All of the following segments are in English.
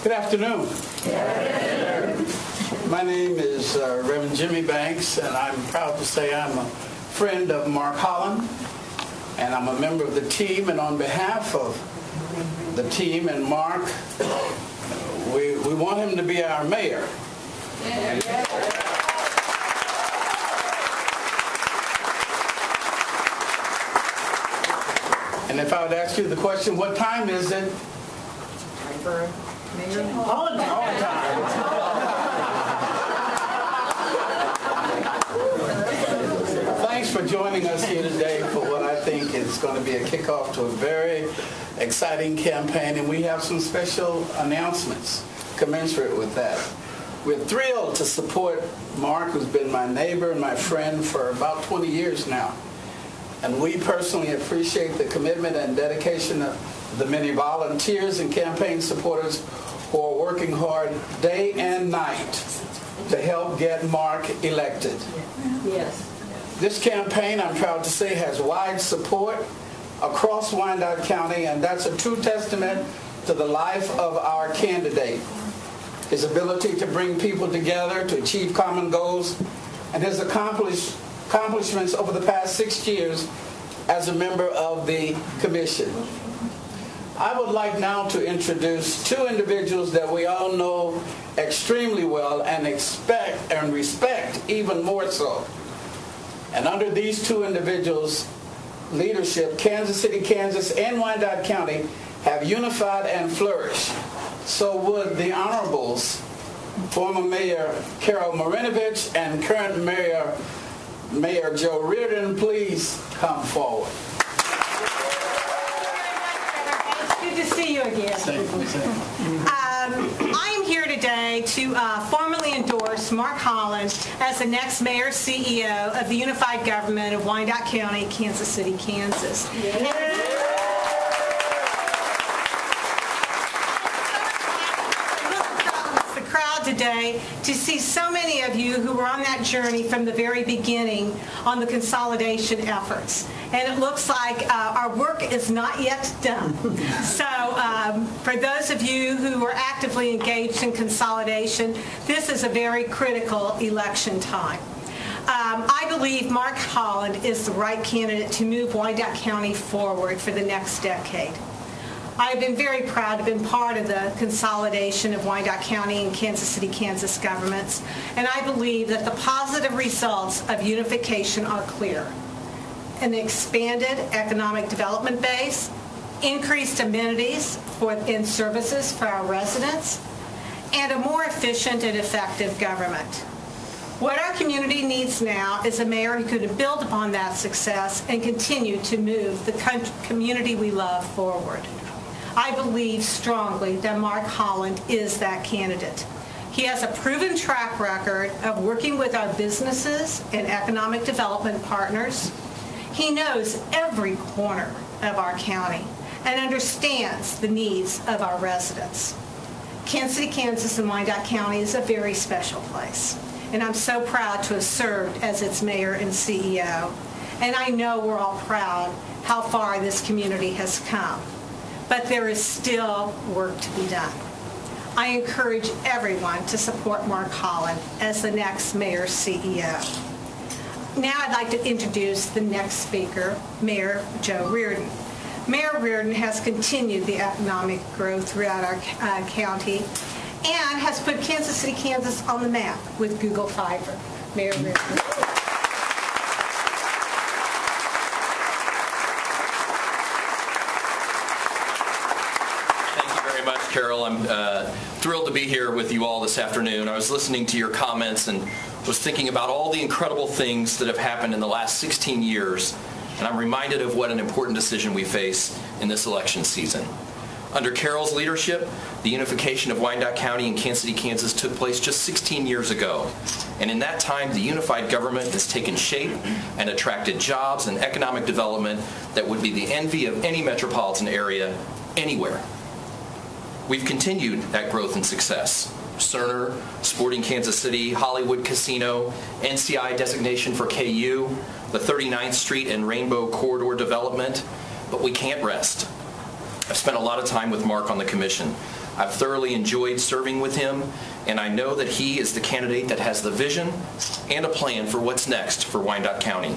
Good afternoon. My name is Reverend Jimmy Banks, and I'm proud to say I'm a friend of Mark Holland, and I'm a member of the team, and on behalf of the team and Mark, we want him to be our mayor. And if I would ask you the question, what time is it? All the time. Thanks for joining us here today for what I think is going to be a kickoff to a very exciting campaign, and we have some special announcements commensurate with that. We're thrilled to support Mark, who's been my neighbor and my friend for about 20 years now. And we personally appreciate the commitment and dedication of the many volunteers and campaign supporters who are working hard day and night to help get Mark elected. Yes. This campaign, I'm proud to say, has wide support across Wyandotte County, and that's a true testament to the life of our candidate, his ability to bring people together to achieve common goals, and his accomplishments over the past 6 years as a member of the commission. I would like now to introduce two individuals that we all know extremely well and expect and respect even more so. And under these two individuals' leadership, Kansas City, Kansas, and Wyandotte County have unified and flourished. So would the Honorables, former Mayor Carol Marinovich and current Mayor Joe Reardon, please come forward. It's good to see you again. I am here today to formally endorse Mark Holland as the next Mayor CEO of the Unified Government of Wyandotte County, Kansas City, Kansas. Today to see so many of you who were on that journey from the very beginning on the consolidation efforts. And it looks like our work is not yet done. So for those of you who are actively engaged in consolidation, this is a very critical election time. I believe Mark Holland is the right candidate to move Wyandotte County forward for the next decade. I have been very proud to have been part of the consolidation of Wyandotte County and Kansas City, Kansas governments, and I believe that the positive results of unification are clear. An expanded economic development base, increased amenities and services for our residents, and a more efficient and effective government. What our community needs now is a mayor who could build upon that success and continue to move the community we love forward. I believe strongly that Mark Holland is that candidate. He has a proven track record of working with our businesses and economic development partners. He knows every corner of our county and understands the needs of our residents. Kansas City, Kansas and Wyandotte County is a very special place, and I'm so proud to have served as its mayor and CEO. And I know we're all proud how far this community has come. But there is still work to be done. I encourage everyone to support Mark Holland as the next Mayor CEO. Now I'd like to introduce the next speaker, Mayor Joe Reardon. Mayor Reardon has continued the economic growth throughout our county and has put Kansas City, Kansas on the map with Google Fiber. Mayor Reardon. Carol, I'm thrilled to be here with you all this afternoon. I was listening to your comments and was thinking about all the incredible things that have happened in the last 16 years, and I'm reminded of what an important decision we face in this election season. Under Carol's leadership, the unification of Wyandotte County and Kansas City, Kansas took place just 16 years ago. And in that time, the unified government has taken shape and attracted jobs and economic development that would be the envy of any metropolitan area anywhere. We've continued that growth and success. Cerner, Sporting Kansas City, Hollywood Casino, NCI designation for KU, the 39th Street and Rainbow Corridor development, but we can't rest. I've spent a lot of time with Mark on the commission. I've thoroughly enjoyed serving with him, and I know that he is the candidate that has the vision and a plan for what's next for Wyandotte County.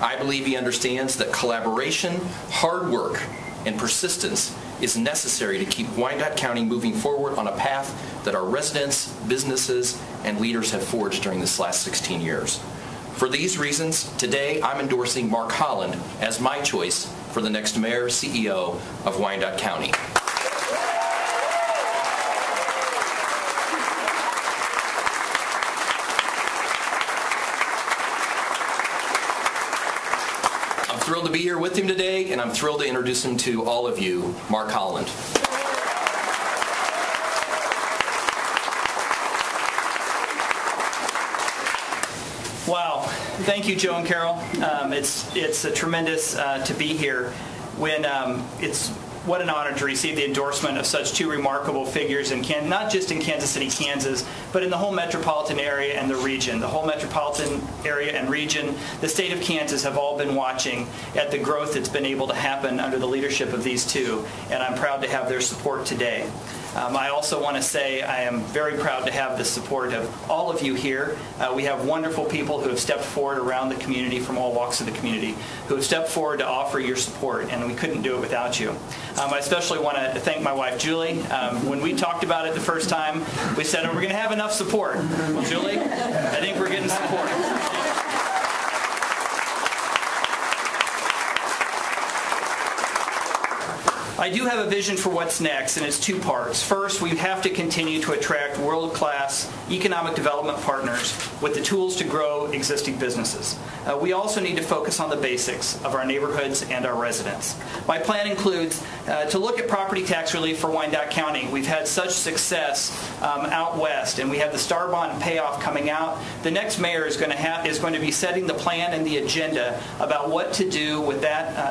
I believe he understands that collaboration, hard work, and persistence is necessary to keep Wyandotte County moving forward on a path that our residents, businesses, and leaders have forged during this last 16 years. For these reasons, today I'm endorsing Mark Holland as my choice for the next mayor, CEO of Wyandotte County. I'm thrilled to be here with him today, and I'm thrilled to introduce him to all of you, Mark Holland. Wow. Thank you, Joe and Carol. It's a tremendous to be here. What an honor to receive the endorsement of such two remarkable figures, not just in Kansas City, Kansas, but in the whole metropolitan area and the region. The whole metropolitan area and region, the state of Kansas have all been watching at the growth that's been able to happen under the leadership of these two, and I'm proud to have their support today. I also want to say I am very proud to have the support of all of you here. We have wonderful people who have stepped forward around the community from all walks of the community, who have stepped forward to offer your support, and we couldn't do it without you. I especially want to thank my wife, Julie. When we talked about it the first time, we said, we're going to have enough support. Well, Julie, I think we're getting support. I do have a vision for what's next, and it's two parts. First, we have to continue to attract world-class economic development partners with the tools to grow existing businesses. We also need to focus on the basics of our neighborhoods and our residents. My plan includes to look at property tax relief for Wyandotte County. We've had such success out west, and we have the Star Bond payoff coming out. The next mayor is going to be setting the plan and the agenda about what to do with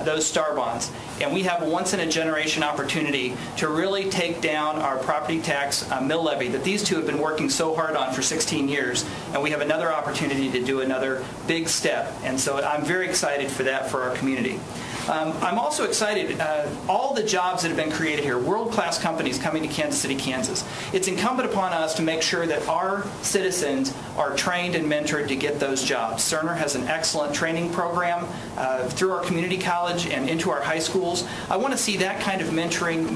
those Star Bonds. And we have a once-in-a-generation opportunity to really take down our property tax mill levy that these two have been working so hard on for 16 years. And we have another opportunity to do another big step. And so I'm very excited for that for our community. I'm also excited, all the jobs that have been created here, world-class companies coming to Kansas City, Kansas. It's incumbent upon us to make sure that our citizens are trained and mentored to get those jobs. Cerner has an excellent training program through our community college and into our high schools. I want to see that kind of mentoring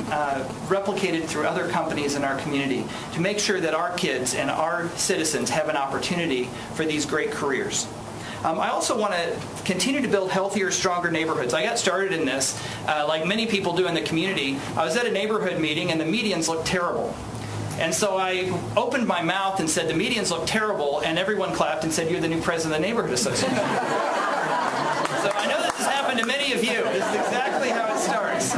replicated through other companies in our community to make sure that our kids and our citizens have an opportunity for these great careers. I also want to continue to build healthier, stronger neighborhoods. I got started in this, like many people do in the community. I was at a neighborhood meeting and the medians looked terrible. And so I opened my mouth and said, the medians look terrible, and everyone clapped and said, you're the new president of the neighborhood association. So I know this has happened to many of you. This is exactly how it starts.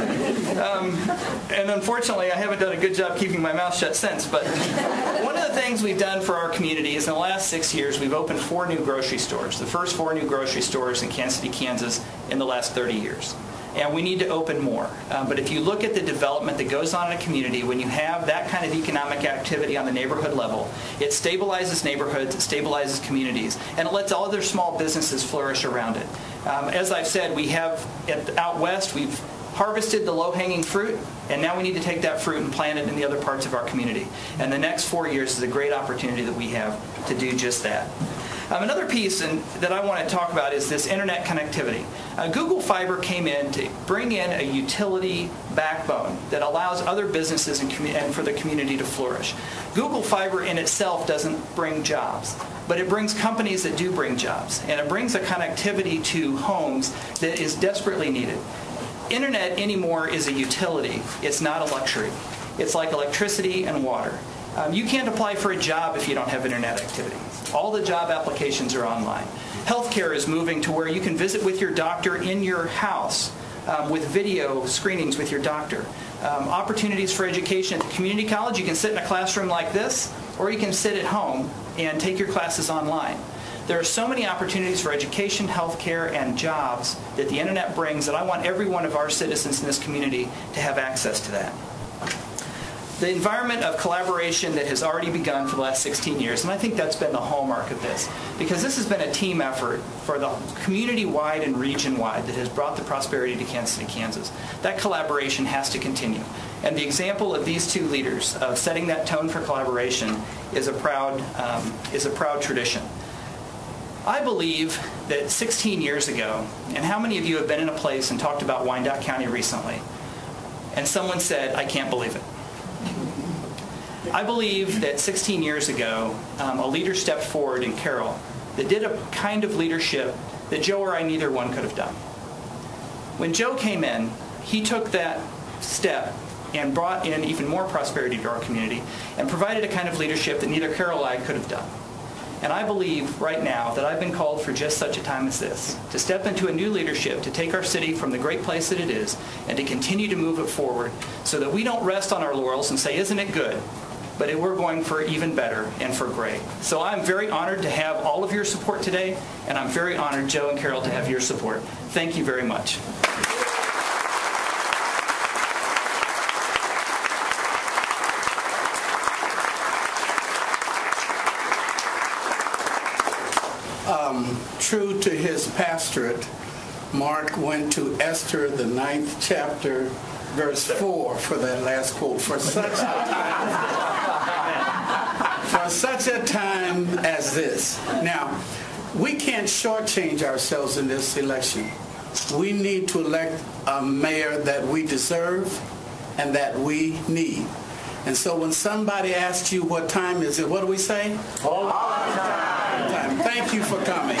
And unfortunately, I haven't done a good job keeping my mouth shut since. But one of the things we've done for our community is in the last 6 years, we've opened 4 new grocery stores, the first 4 new grocery stores in Kansas City, Kansas in the last 30 years. And we need to open more. But if you look at the development that goes on in a community, when you have that kind of economic activity on the neighborhood level, it stabilizes neighborhoods, it stabilizes communities, and it lets all other small businesses flourish around it. As I've said, we have, out west, we've harvested the low-hanging fruit, and now we need to take that fruit and plant it in the other parts of our community. And the next 4 years is a great opportunity that we have to do just that. Another piece that I want to talk about is this internet connectivity. Google Fiber came in to bring in a utility backbone that allows other businesses and for the community to flourish. Google Fiber in itself doesn't bring jobs, but it brings companies that do bring jobs, and it brings a connectivity to homes that is desperately needed. Internet anymore is a utility. It's not a luxury. It's like electricity and water. You can't apply for a job if you don't have internet activity. All the job applications are online. Healthcare is moving to where you can visit with your doctor in your house with video screenings with your doctor. Opportunities for education at the community college, you can sit in a classroom like this, or you can sit at home and take your classes online. There are so many opportunities for education, healthcare, and jobs that the internet brings that I want every one of our citizens in this community to have access to that. The environment of collaboration that has already begun for the last 16 years, and I think that's been the hallmark of this, because this has been a team effort for the community-wide and region-wide that has brought the prosperity to Kansas City, Kansas. That collaboration has to continue. And the example of these two leaders of setting that tone for collaboration is a proud tradition. I believe that 16 years ago, and how many of you have been in a place and talked about Wyandotte County recently, and someone said, "I can't believe it." I believe that 16 years ago, a leader stepped forward in Carroll that did a kind of leadership that Joe or I, neither one, could have done. When Joe came in, he took that step and brought in even more prosperity to our community and provided a kind of leadership that neither Carroll or I could have done. And I believe right now that I've been called for just such a time as this, to step into a new leadership, to take our city from the great place that it is, and to continue to move it forward so that we don't rest on our laurels and say, "Isn't it good?" But we're going for even better and for great. So I'm very honored to have all of your support today, and I'm very honored, Joe and Carol, to have your support. Thank you very much. True to his pastorate, Mark went to Esther, the 9th chapter, verse 4 for that last quote. For such a time as this. Now, we can't shortchange ourselves in this election. We need to elect a mayor that we deserve and that we need. And so when somebody asks you what time is it, what do we say? All the time. Thank you for coming.